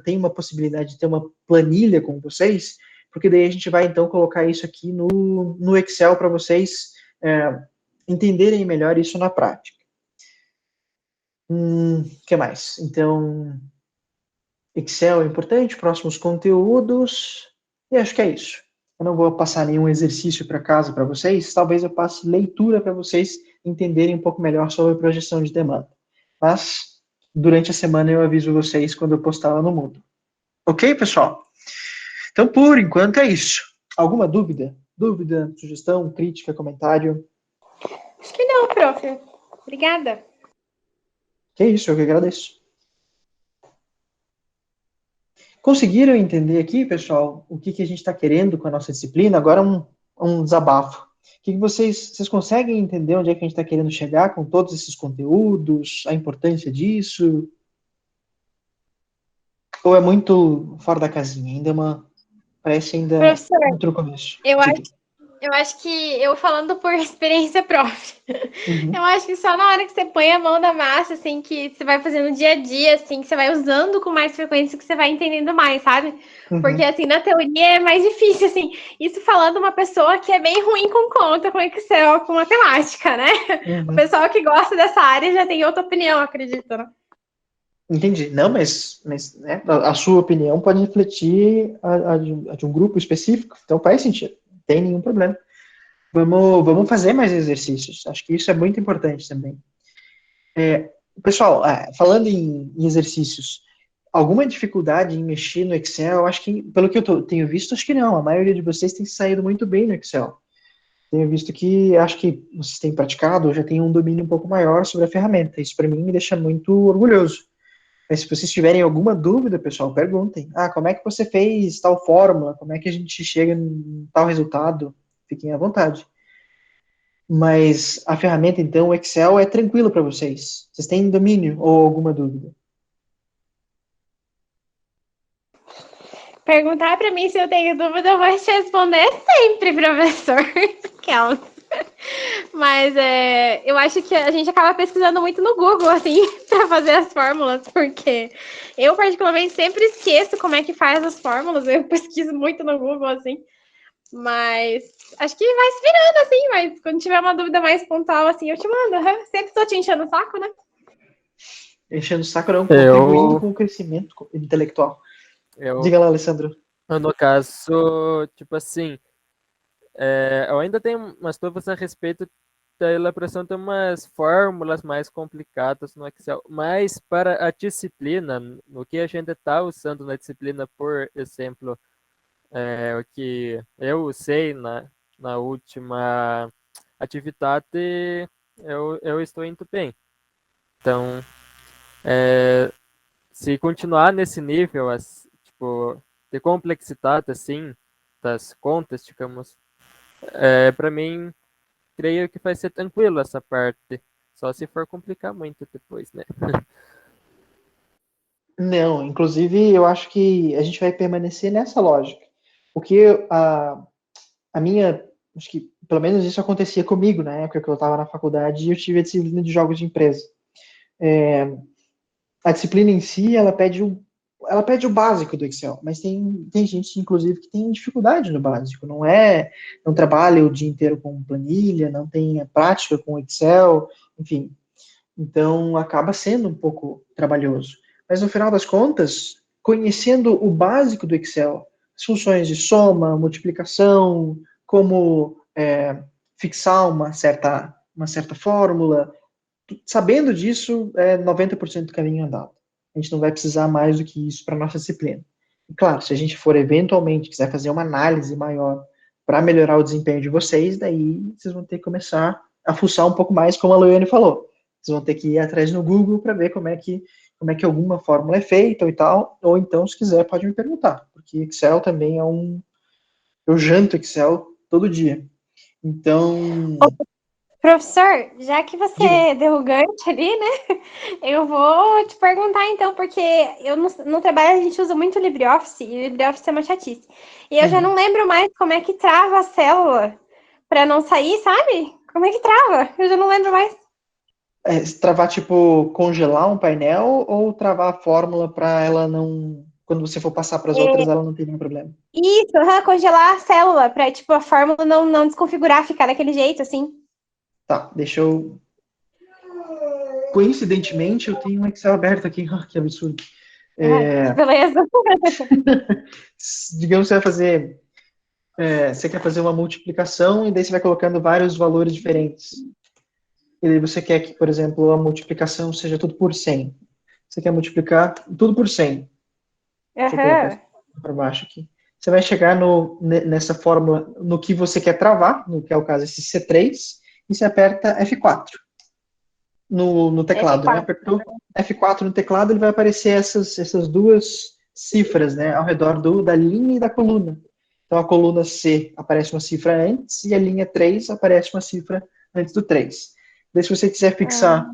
tenham uma possibilidade de ter uma planilha com vocês, porque daí a gente vai, então, colocar isso aqui no Excel para vocês entenderem melhor isso na prática. O que mais? Então, Excel é importante, próximos conteúdos, e acho que é isso. Eu não vou passar nenhum exercício para casa para vocês, talvez eu passe leitura para vocês entenderem um pouco melhor sobre projeção de demanda. Mas, durante a semana eu aviso vocês quando eu postar lá no Moodle. Ok, pessoal? Então, por enquanto é isso. Alguma dúvida? Dúvida, sugestão, crítica, comentário? Acho que não, prof. Obrigada. Que isso, eu que agradeço. Conseguiram entender aqui, pessoal, o que a gente está querendo com a nossa disciplina? Agora um desabafo. Que vocês conseguem entender onde é que a gente está querendo chegar com todos esses conteúdos, a importância disso? Ou é muito fora da casinha? Parece ainda Professor, muito no começo. Eu acho que eu falando por experiência própria, Uhum, eu acho que só na hora que você põe a mão na massa, assim, que você vai fazendo dia a dia, assim, que você vai usando com mais frequência, que você vai entendendo mais, sabe? Porque, uhum, assim, na teoria é mais difícil, assim. Isso falando uma pessoa que é bem ruim com conta, com Excel, com matemática, né? O uhum. pessoal que gosta dessa área já tem outra opinião, acredito, né? Entendi. Não, mas né, a sua opinião pode refletir a de um grupo específico, então faz sentido, não tem nenhum problema. Vamos fazer mais exercícios, acho que isso é muito importante também. Pessoal, falando em exercícios, alguma dificuldade em mexer no Excel? Eu acho que, pelo que tenho visto, acho que não, a maioria de vocês tem saído muito bem no Excel. Tenho visto que, acho que vocês têm praticado, já têm um domínio um pouco maior sobre a ferramenta, isso para mim me deixa muito orgulhoso. Mas se vocês tiverem alguma dúvida, pessoal, perguntem. Como é que você fez tal fórmula? Como é que a gente chega em tal resultado? Fiquem à vontade. Mas a ferramenta, então, o Excel é tranquilo para vocês. Vocês têm domínio ou alguma dúvida? Perguntar para mim se eu tenho dúvida, eu vou te responder sempre, professor. Aquela. Mas eu acho que a gente acaba pesquisando muito no Google, assim, para fazer as fórmulas, porque eu, particularmente, sempre esqueço como é que faz as fórmulas, eu pesquiso muito no Google, assim, mas acho que vai se virando, assim, mas quando tiver uma dúvida mais pontual, assim, eu te mando, sempre estou te enchendo o saco, né? Enchendo o saco não, contribuindo Eu, com o crescimento intelectual. eu, Diga lá, Alessandro. no caso, tipo assim, eu ainda tenho umas dúvidas a respeito da elaboração de umas fórmulas mais complicadas no Excel, mas para a disciplina, no que a gente está usando na disciplina, por exemplo, o que eu usei na última atividade, eu estou indo bem. Então, se continuar nesse nível, tipo, de complexidade, assim, das contas, digamos, para mim, creio que vai ser tranquilo essa parte. Só se for complicar muito depois, né? Não, inclusive eu acho que a gente vai permanecer nessa lógica. Porque a minha, acho que pelo menos isso acontecia comigo na época que eu estava na faculdade e eu tive a disciplina de jogos de empresa. A disciplina em si, ela pede o básico do Excel, mas tem gente, inclusive, que tem dificuldade no básico, não trabalha o dia inteiro com planilha, não tem a prática com Excel, enfim, então acaba sendo um pouco trabalhoso. Mas no final das contas, conhecendo o básico do Excel, as funções de soma, multiplicação, como fixar uma certa fórmula, sabendo disso, é 90% do caminho andado. A gente não vai precisar mais do que isso para nossa disciplina. E claro, se a gente for eventualmente quiser fazer uma análise maior para melhorar o desempenho de vocês, daí vocês vão ter que começar a fuçar um pouco mais, como a Loiane falou. Vocês vão ter que ir atrás no Google para ver como é que alguma fórmula é feita e tal, ou então, se quiser, pode me perguntar, porque Excel também eu janto Excel todo dia. Então, Professor, já que diga. você deu o gancho ali, né? Eu vou te perguntar então, porque eu no trabalho a gente usa muito LibreOffice, e LibreOffice é uma chatice. E eu já Uhum. não lembro mais como é que trava a célula para não sair, sabe? Como é que trava? Eu já não lembro mais. Travar, tipo, congelar um painel ou travar a fórmula para ela não. Quando você for passar para as outras, ela não ter nenhum problema? Isso, congelar a célula para tipo a fórmula não desconfigurar, ficar daquele jeito assim. Tá, deixa eu. Coincidentemente, eu tenho um Excel aberto aqui. Que absurdo. Que beleza. Digamos que você vai fazer. Você quer fazer uma multiplicação e daí você vai colocando vários valores diferentes. E daí você quer que, por exemplo, a multiplicação seja tudo por 100. Você quer multiplicar tudo por 100. Deixa eu colocar isso para baixo aqui. Você vai chegar nessa fórmula, no que você quer travar, no que é o caso esse C3, e você aperta F4 no teclado, né? F4. Apertou F4 no teclado, ele vai aparecer essas duas cifras, né? Ao redor da linha e da coluna. Então, a coluna C aparece uma cifra antes e a linha 3 aparece uma cifra antes do 3. Daí, se você quiser fixar,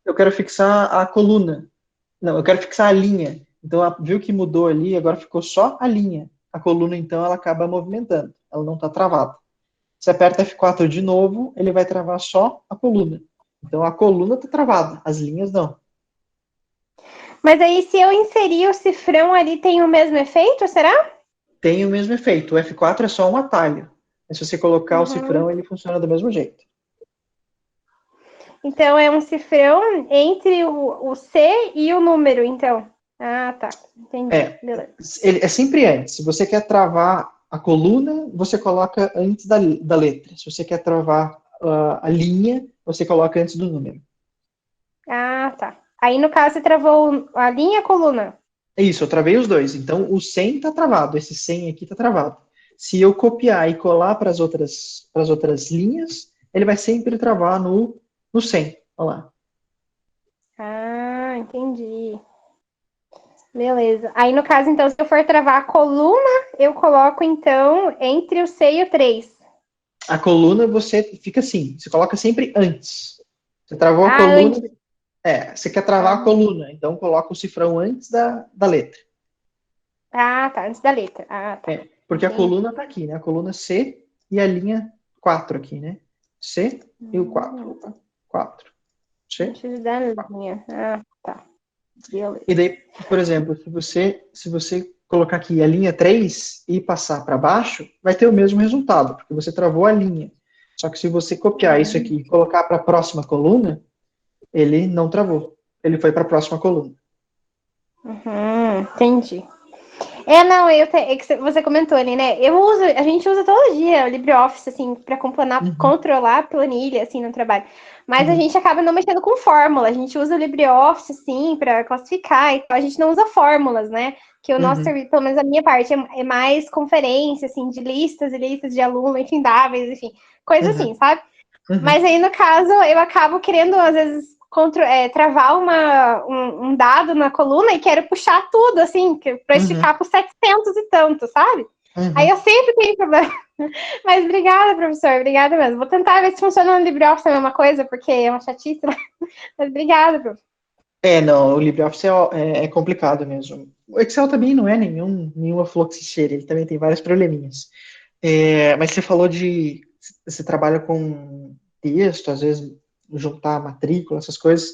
eu quero fixar a coluna. Não, eu quero fixar a linha. Então, viu que mudou ali, agora ficou só a linha. A coluna, então, ela acaba movimentando. Ela não está travada. Você aperta F4 de novo, ele vai travar só a coluna. Então, a coluna está travada, as linhas não. Mas aí, se eu inserir o cifrão ali, tem o mesmo efeito, será? Tem o mesmo efeito. O F4 é só um atalho. Mas se você colocar o cifrão, ele funciona do mesmo jeito. Então, é um cifrão entre o C e o número, então. Ah, tá. Entendi. Beleza. Ele é sempre antes. Se você quer travar a coluna, você coloca antes da letra. Se você quer travar a linha, você coloca antes do número. Ah, tá. Aí, no caso, você travou a linha e a coluna. É isso, eu travei os dois. Então, o 100 está travado, esse 100 aqui está travado. Se eu copiar e colar para as outras linhas, ele vai sempre travar no 100. Olha lá. Ah, entendi. Beleza. Aí, no caso, então, se eu for travar a coluna, eu coloco, então, entre o C e o 3. A coluna, você fica assim, você coloca sempre antes. Você travou a Ah, coluna, antes. você quer travar a coluna, então coloca o cifrão antes da letra. Ah, tá. Antes da letra. Ah, tá. Porque a Entendi. coluna está aqui, né? A coluna C e a linha 4 aqui, né? C e o 4. Opa, 4. C. Antes da linha. Ah, tá. Beleza. E daí, por exemplo, se você colocar aqui a linha 3 e passar para baixo, vai ter o mesmo resultado, porque você travou a linha. Só que se você copiar isso aqui e colocar para a próxima coluna, ele não travou. Ele foi para a próxima coluna. Entendi. Não, é que você comentou ali, né? A gente usa todo dia o LibreOffice, assim, para controlar a planilha, assim, no trabalho. Mas a gente acaba não mexendo com fórmula. A gente usa o LibreOffice, assim, para classificar. Então, a gente não usa fórmulas, né? Que o nosso serviço, pelo menos a minha parte, é mais conferência, assim, de listas e listas de aluno, infindáveis, enfim, coisa assim, sabe? Mas aí, no caso, eu acabo querendo, às vezes, travar um dado na coluna e quero puxar tudo, assim, para esticar por 700 e tanto, sabe? Aí eu sempre tenho problema. Mas obrigada, professor, obrigada mesmo. Vou tentar ver se funciona no LibreOffice a mesma coisa, porque é uma chatice, né? Mas obrigada, professor. Não, o LibreOffice é complicado mesmo. O Excel também não é nenhuma fluxicheira, ele também tem vários probleminhas. Mas você falou você trabalha com texto, às vezes juntar matrícula, essas coisas.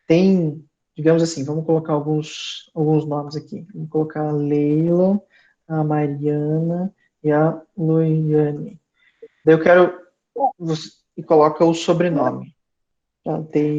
Tem, digamos assim, vamos colocar alguns nomes aqui. Vamos colocar a Leila, a Mariana e a Luiane. Daí eu quero, e coloca o sobrenome.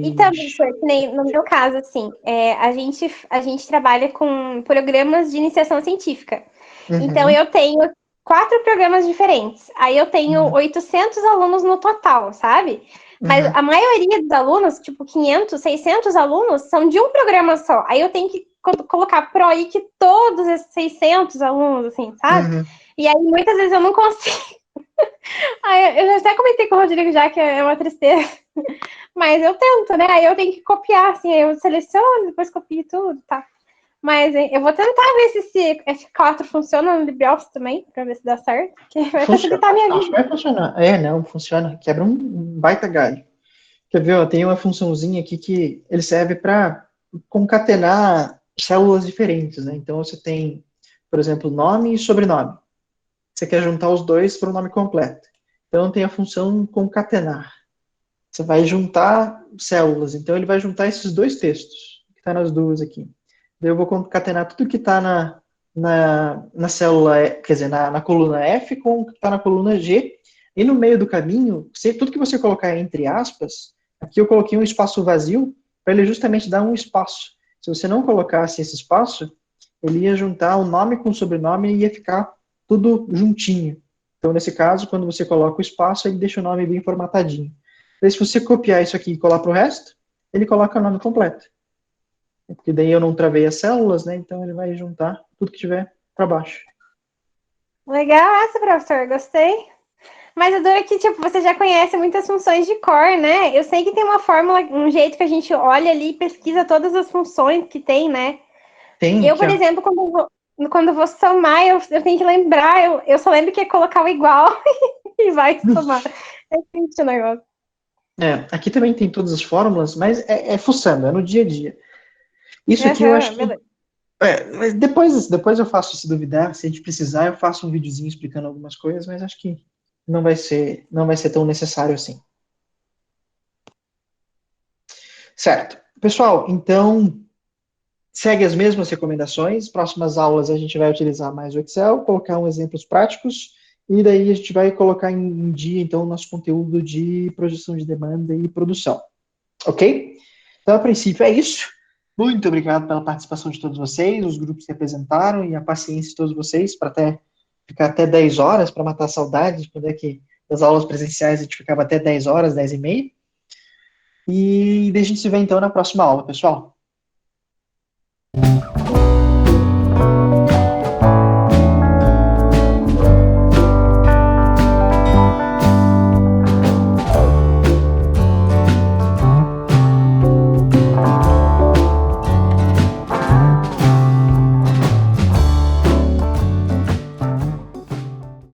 Então, professor, que nem no meu caso, assim, a gente trabalha com programas de iniciação científica. Então, eu tenho 4 programas diferentes. Aí, eu tenho 800 alunos no total, sabe? Mas a maioria dos alunos, tipo 500, 600 alunos, são de um programa só. Aí, eu tenho que colocar pro aí que todos esses 600 alunos, assim, sabe? E aí, muitas vezes, eu não consigo. Aí, eu já até comentei com o Rodrigo já que é uma tristeza. Mas eu tento, né? Aí eu tenho que copiar, assim, aí eu seleciono, depois copio tudo, tá? Mas eu vou tentar ver se esse F4 funciona no LibreOffice também, pra ver se dá certo. Que vai facilitar a minha Acho que vida. vai funcionar. Não, funciona. Quebra um baita galho. Quer ver, ó, tem uma funçãozinha aqui que ele serve para concatenar células diferentes, né? Então você tem, por exemplo, nome e sobrenome. Você quer juntar os dois para o nome completo. Então tem a função concatenar. Você vai juntar células. Então ele vai juntar esses dois textos, que está nas duas aqui. Daí eu vou concatenar tudo que está na célula, quer dizer, na coluna F com o que está na coluna G. E no meio do caminho, tudo que você colocar entre aspas, aqui eu coloquei um espaço vazio para ele justamente dar um espaço. Se você não colocasse esse espaço, ele ia juntar o nome com o sobrenome e ia ficar tudo juntinho. Então, nesse caso, quando você coloca o espaço, ele deixa o nome bem formatadinho. Daí, se você copiar isso aqui e colar para o resto, ele coloca o nome completo. Porque daí eu não travei as células, né? Então ele vai juntar tudo que tiver para baixo. Legal essa, professor, gostei. Mas eu duro que, tipo, você já conhece muitas funções de cor, né? Eu sei que tem uma fórmula, um jeito que a gente olha ali e pesquisa todas as funções que tem, né? Tem, Por exemplo, quando eu vou somar, eu tenho que lembrar, eu só lembro que é colocar o igual e vai somar. É triste o negócio. Aqui também tem todas as fórmulas, mas é fuçando, é no dia a dia. Isso aqui eu acho que... mas depois eu faço, se duvidar, se a gente precisar, eu faço um videozinho explicando algumas coisas, mas acho que não vai ser tão necessário assim. Certo. Pessoal, então, segue as mesmas recomendações. Próximas aulas a gente vai utilizar mais o Excel, colocar uns exemplos práticos, e daí a gente vai colocar em dia, então, o nosso conteúdo de projeção de demanda e produção. Ok? Então, a princípio é isso. Muito obrigado pela participação de todos vocês, os grupos que apresentaram e a paciência de todos vocês para ficar até 10 horas para matar a saudade, quando é que das aulas presenciais a gente ficava até 10 horas, 10 e meia. E a gente se vê então na próxima aula, pessoal.